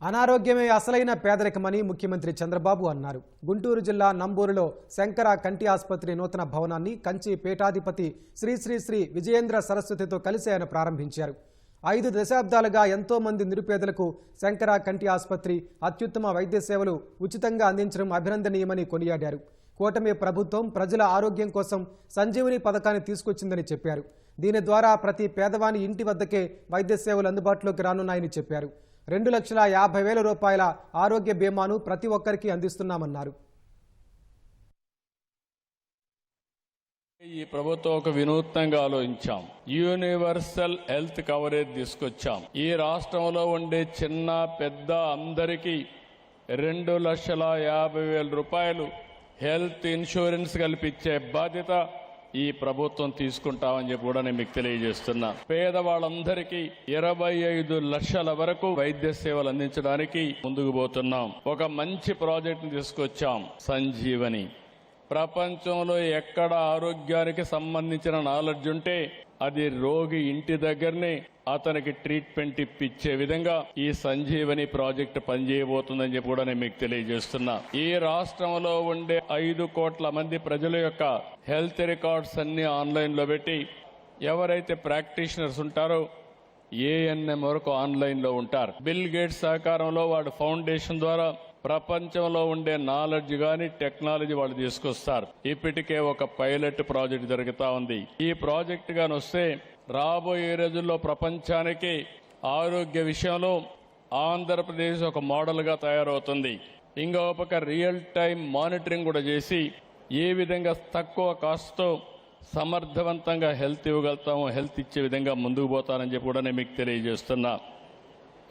అనారోగ్యమే అసలైన పేదరికమని ముఖ్యమంత్రి చంద్రబాబు అన్నారు. గుంటూరు జిల్లా నంబూరులో శంకర కంటి ఆసుపత్రి నూతన భవనాన్ని కంచి పీఠాధిపతి శ్రీ శ్రీ శ్రీ విజయేంద్ర సరస్వతితో కలిసి ఆయన ప్రారంభించారు. 5 దశాబ్దాలుగా ఎంతో మంది నిరుపేదలకు శంకర కంటి ఆసుపత్రి అత్యుత్తమ వైద్య సేవలు ఉచితంగా అందించడం అభినందనీయమని కొనియాడారు. కూటమి ప్రభుత్వం ప్రజల ఆరోగ్యం కోసం సంజీవని పథకాన్ని తీసుకొచ్చిందని చెప్పారు. దీని ద్వారా ప్రతి పేదవాని ఇంటి వద్దకే వైద్య సేవలు అందుబాటులోకి రానున్నాయని చెప్పారు. 2,50,000 రూపాయల ఆరోగ్య బీమాను ప్రతి ఒక్కరికి అందిస్తున్నామన్నారు. ఈ ప్రభుత్వం ఒక వినూత్నంగా ఆలోచించాం. యూనివర్సల్ హెల్త్ కవరేజ్ తీసుకొచ్చాం. ఈ రాష్ట్రంలో ఉండే చిన్న పెద్ద అందరికీ 2,50,000 రూపాయలు హెల్త్ ఇన్సూరెన్స్ కల్పించే బాధ్యత ఈ ప్రభుత్వం తీసుకుంటామని చెప్పి కూడా నేను మీకు తెలియజేస్తున్నా. పేదవాళ్ళందరికీ 25 లక్షల వరకు వైద్య సేవలు అందించడానికి ముందుకు పోతున్నాం. ఒక మంచి ప్రాజెక్టును తీసుకొచ్చాం, సంజీవని. ప్రపంచంలో ఎక్కడ ఆరోగ్యానికి సంబంధించిన నాలెడ్జ్ ఉంటే అది రోగి ఇంటి దగ్గరనే అతనికి ట్రీట్మెంట్ ఇప్పించే విధంగా ఈ సంజీవని ప్రాజెక్టు పనిచేయబోతుందని చెప్పి కూడా నేను మీకు తెలియజేస్తున్నా. ఈ రాష్ట్రంలో ఉండే 5 కోట్ల మంది ప్రజల యొక్క హెల్త్ రికార్డ్స్ అన్ని ఆన్లైన్లో పెట్టి ఎవరైతే ప్రాక్టీషనర్స్ ఉంటారో ANM వరకు ఆన్లైన్లో ఉంటారు. బిల్ గేట్స్ సహకారంలో వాడు ఫౌండేషన్ ద్వారా ప్రపంచంలో ఉండే నాలెడ్జ్ గాని టెక్నాలజీ వాళ్ళు తీసుకొస్తారు. ఇప్పటికే ఒక పైలట్ ప్రాజెక్ట్ జరుగుతా ఉంది. ఈ ప్రాజెక్ట్ గాని వస్తే రాబోయే రోజుల్లో ప్రపంచానికి ఆరోగ్య విషయంలో ఆంధ్రప్రదేశ్ ఒక మోడల్గా తయారవుతుంది. ఇంకో పక్క రియల్ టైం మానిటరింగ్ కూడా చేసి ఏ విధంగా తక్కువ కాస్ట్తో సమర్థవంతంగా హెల్త్ ఇవ్వగలుగుతామో హెల్త్ ఇచ్చే విధంగా ముందుకు పోతానని చెప్పి కూడా నేను మీకు తెలియజేస్తున్నా.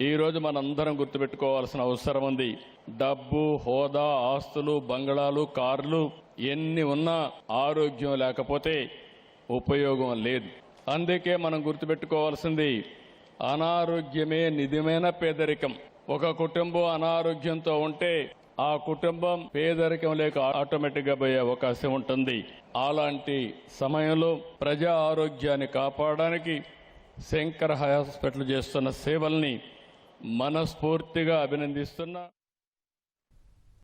ఈరోజు మనందరం గుర్తుపెట్టుకోవాల్సిన అవసరం ఉంది. డబ్బు, హోదా, ఆస్తులు, బంగళాలు, కార్లు ఎన్ని ఉన్నా ఆరోగ్యం లేకపోతే ఉపయోగం లేదు. అందుకే మనం గుర్తుపెట్టుకోవాల్సింది అనారోగ్యమే నిజమైన పేదరికం. ఒక కుటుంబం అనారోగ్యంతో ఉంటే ఆ కుటుంబం పేదరికం లేక ఆటోమేటిక్గా పోయే అవకాశం ఉంటుంది. అలాంటి సమయంలో ప్రజా ఆరోగ్యాన్ని కాపాడడానికి శంకర హాస్పిటల్ చేస్తున్న సేవల్ని మనస్ఫూర్తిగా అభినందిస్తున్నా.